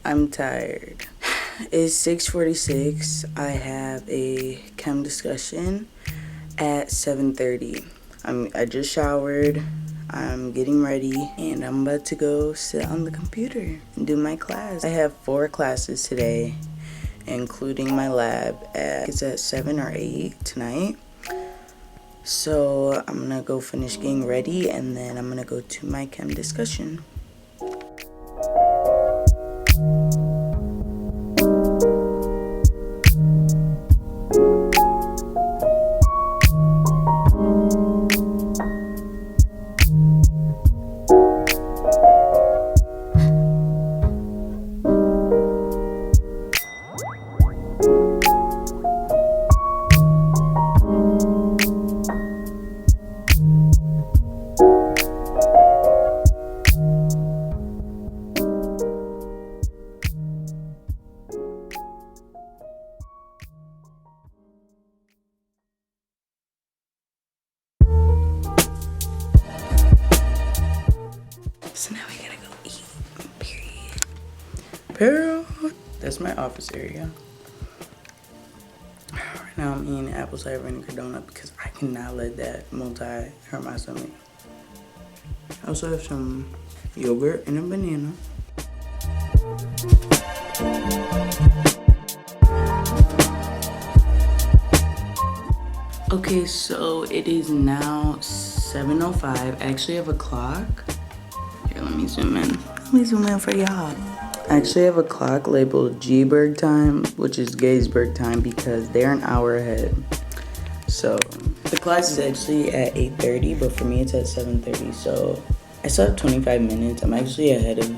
I'm tired. It's 6:46. I have a chem discussion at 7:30. I just showered. I'm getting ready and I'm about to go sit on the computer and do my class. I have 4 classes today, including my lab it's at 7 or 8 tonight. So I'm gonna go finish getting ready and then I'm gonna go to my chem discussion. So now we gotta go eat, period. That's my office area. Right now I'm eating apple cider vinegar donut because I cannot let that multi hurt my stomach. I also have some yogurt and a banana. Okay, so it is now 7:05. I actually have a clock. Here, let me zoom in. Let me zoom in for y'all. I actually have a clock labeled G-Berg time, which is Gaysburg time because they're an hour ahead. So the class is actually at 8:30, but for me it's at 7:30. So I still have 25 minutes. I'm actually ahead of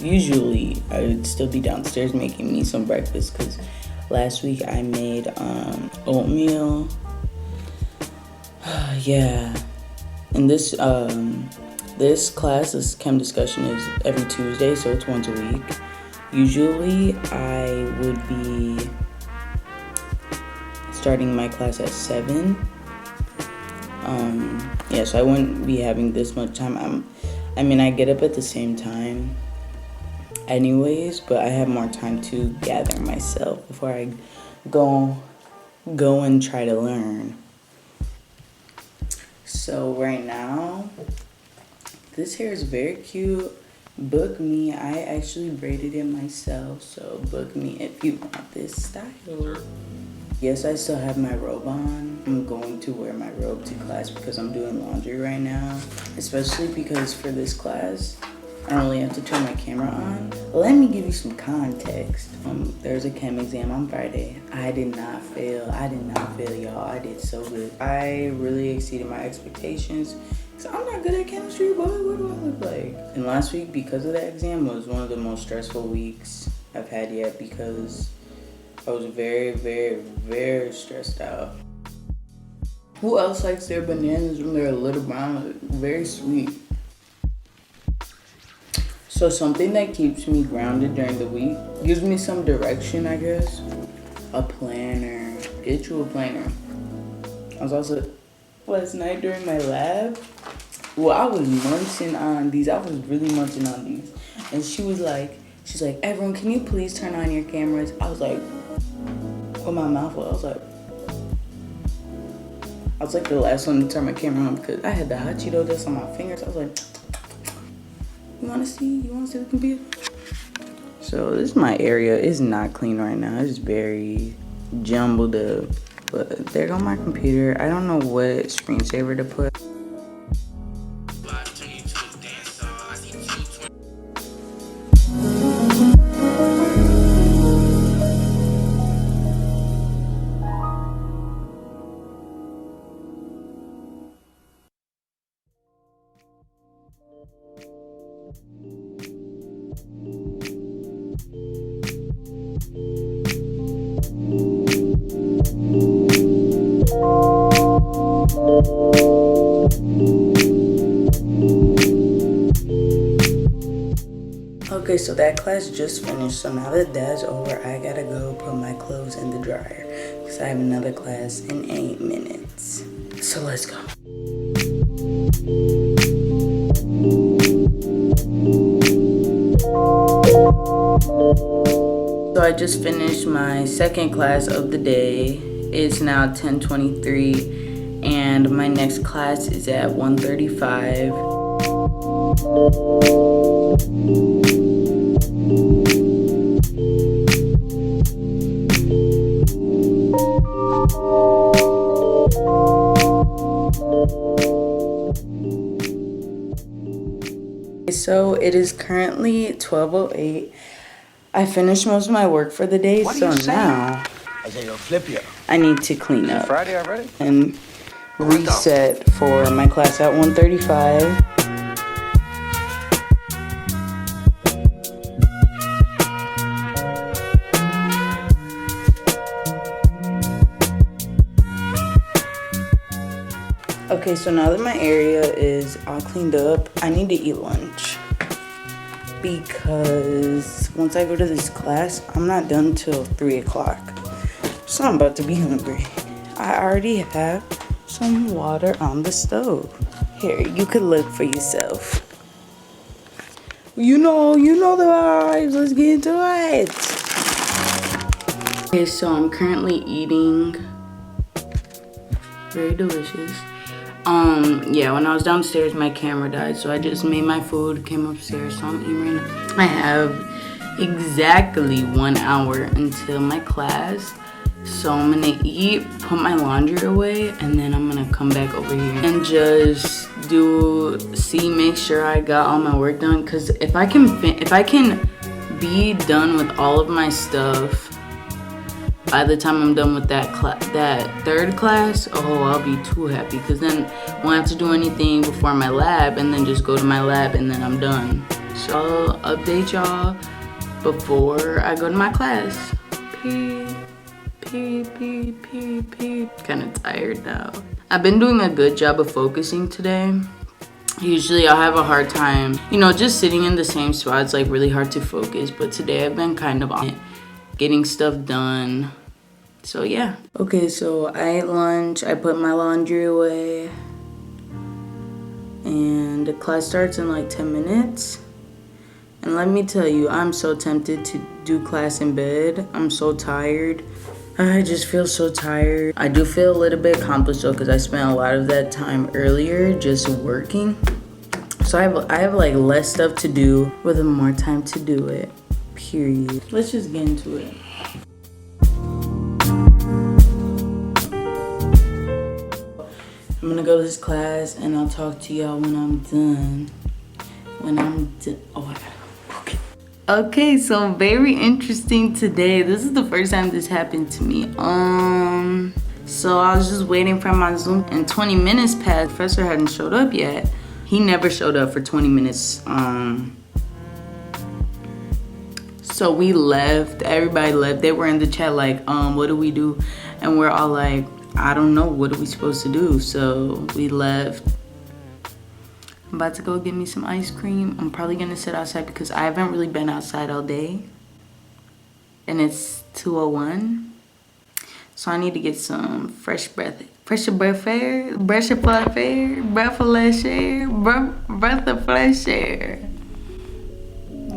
usually I would still be downstairs making me some breakfast because last week I made oatmeal. Yeah. And this class, this chem discussion, is every Tuesday, so it's once a week. Usually I would be starting my class at 7. Yeah, so I wouldn't be having this much time. I mean, I get up at the same time anyways, but I have more time to gather myself before I go and try to learn. So right now, this hair is very cute. Book me. I actually braided it myself, so book me if you want this style. Yes, I still have my robe on. I'm going to wear my robe to class because I'm doing laundry right now, especially because for this class, I only have to turn my camera on. Let me give you some context. There's a chem exam on Friday. I did not fail, y'all. I did so good. I really exceeded my expectations. So I'm not good at chemistry, but what do I look like? And last week, because of that exam, was one of the most stressful weeks I've had yet because I was very, very, very stressed out. Who else likes their bananas when they're a little brown? Very sweet. So something that keeps me grounded during the week, gives me some direction, I guess. A planner. Get you a planner. I was also, last night during my lab, well, I was munching on these. I was really munching on these. And she's like, everyone, can you please turn on your cameras? I was like, with my mouth full, I was like the last one to turn my camera on because I had the hot Cheeto dust on my fingers. I was like, you wanna see the computer? So this is my area. It's not clean right now. It's very jumbled up. But there go my computer. I don't know what screensaver to put. Okay, so that class just finished, so now that that's over, I gotta go put my clothes in the dryer because I have another class in 8 minutes. So let's go. I just finished my second class of the day. It's now 10:23 and my next class is at 1:35. So it is currently 12:08. I finished most of my work for the day, so now I need to clean up Friday already? and reset for my class at 1:35. Okay, so now that my area is all cleaned up, I need to eat lunch. Because once I go to this class, I'm not done till 3 o'clock. So I'm about to be hungry. I already have some water on the stove. Here, you could look for yourself. You know the vibes. Let's get into it. Okay, so I'm currently eating. Very delicious. Yeah, when I was downstairs, my camera died, so I just made my food, came upstairs, so I'm eating. I have exactly 1 hour until my class, so I'm gonna eat, put my laundry away, and then I'm gonna come back over here and just make sure I got all my work done. Cause if I can be done with all of my stuff by the time I'm done with that third class, oh, I'll be too happy, because then I won't have to do anything before my lab, and then just go to my lab, and then I'm done. So I'll update y'all before I go to my class. Kind of tired now. I've been doing a good job of focusing today. Usually I'll have a hard time, just sitting in the same spot. It's like really hard to focus, but today I've been kind of on it, getting stuff done. So yeah. Okay, so I ate lunch, I put my laundry away, and the class starts in like 10 minutes. And let me tell you, I'm so tempted to do class in bed. I'm so tired. I just feel so tired. I do feel a little bit accomplished though, because I spent a lot of that time earlier just working. So I have like less stuff to do with more time to do it. Period. Let's just get into it. I'm gonna go to this class and I'll talk to y'all when I'm done. Oh, I gotta go. Okay, so very interesting today. This is the first time this happened to me. So I was just waiting for my Zoom and 20 minutes passed. Professor hadn't showed up yet. He never showed up for 20 minutes. So we left, everybody left. They were in the chat like, what do we do? And we're all like, I don't know, what are we supposed to do? So we left. I'm about to go get me some ice cream. I'm probably gonna sit outside because I haven't really been outside all day. And it's 2:01. So I need to get some fresh breath of fresh air.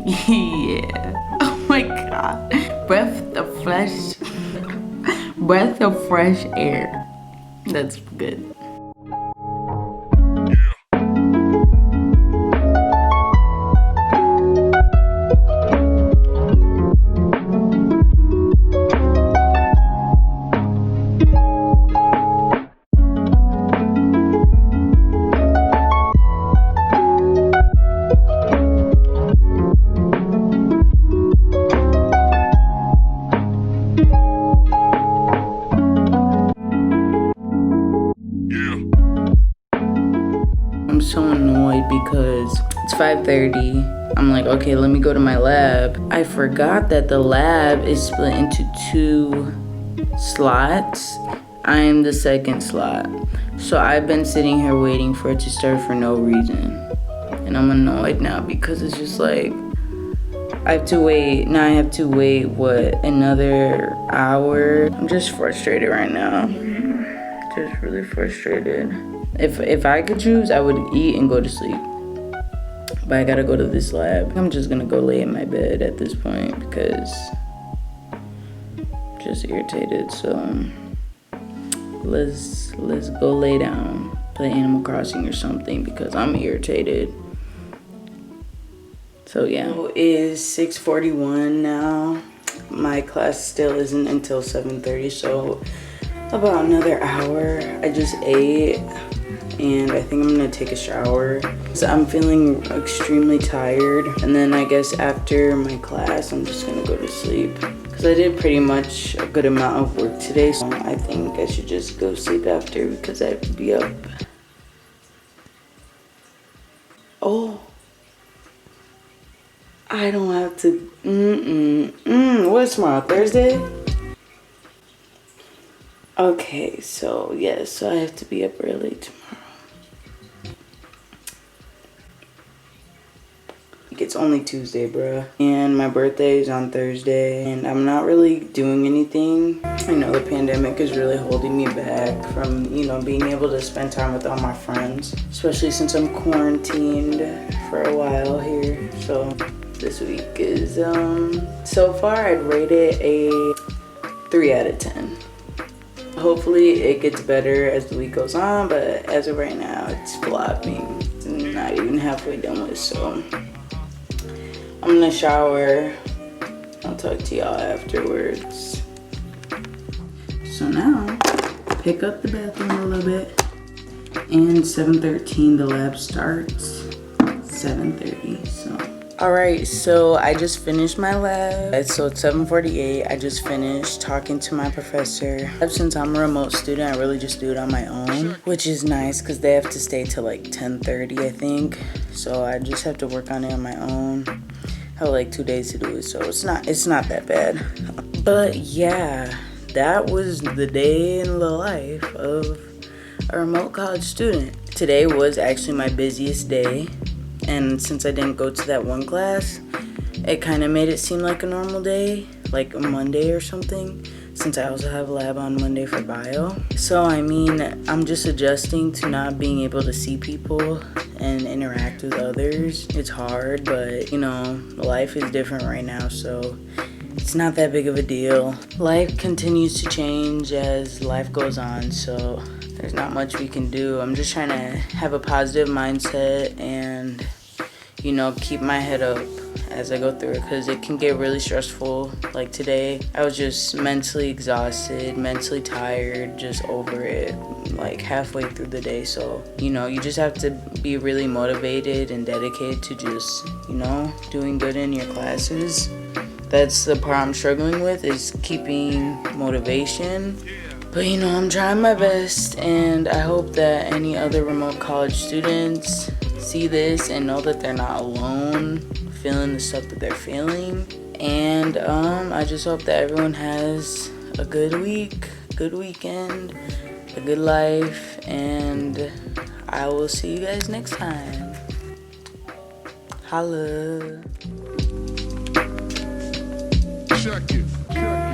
Yeah. Oh my God. Breath of fresh air. That's good. I'm so annoyed because it's 5:30. I'm like, okay, let me go to my lab. I forgot that the lab is split into 2 slots. I am the second slot. So I've been sitting here waiting for it to start for no reason. And I'm annoyed now because it's just like, I have to wait, what, another hour? I'm just frustrated right now. Just really frustrated. If I could choose, I would eat and go to sleep. But I gotta go to this lab. I'm just gonna go lay in my bed at this point because just irritated. So let's go lay down, play Animal Crossing or something because I'm irritated. So yeah, it is 6:41 now. My class still isn't until 7:30, so about another hour. I just ate and I think I'm gonna take a shower. So I'm feeling extremely tired, and then I guess after my class I'm just gonna go to sleep because I did pretty much a good amount of work today, so I think I should just go sleep after because I have to be up. Oh, I don't have to. What's tomorrow? Thursday? Okay, so yes, so I have to be up early tomorrow. It's only Tuesday, bruh. And my birthday is on Thursday, and I'm not really doing anything. I know the pandemic is really holding me back from, being able to spend time with all my friends, especially since I'm quarantined for a while here. So this week is, so far I'd rate it a 3 out of 10. Hopefully it gets better as the week goes on, but as of right now, it's flopping. It's not even halfway done with, so I'm gonna shower. I'll talk to y'all afterwards. So now, pick up the bathroom a little bit. And 7:13, the lab starts. 7:30, so. All right, so I just finished my lab. So it's 7:48. I just finished talking to my professor. Since I'm a remote student, I really just do it on my own, which is nice because they have to stay till like 10:30, I think. So I just have to work on it on my own. I have like 2 days to do it, so it's not that bad. But yeah, that was the day in the life of a remote college student. Today was actually my busiest day. And since I didn't go to that one class, it kind of made it seem like a normal day, like a Monday or something, since I also have a lab on Monday for bio. So, I mean, I'm just adjusting to not being able to see people and interact with others. It's hard, but, life is different right now, so it's not that big of a deal. Life continues to change as life goes on, so there's not much we can do. I'm just trying to have a positive mindset and, keep my head up as I go through it, because it can get really stressful. Like today, I was just mentally exhausted, mentally tired, just over it, like halfway through the day. So, you just have to be really motivated and dedicated to just, doing good in your classes. That's the part I'm struggling with, is keeping motivation. But I'm trying my best, and I hope that any other remote college students see this and know that they're not alone feeling the stuff that they're feeling. And I just hope that everyone has a good week, good weekend, a good life, and I will see you guys next time. Holla. Check it.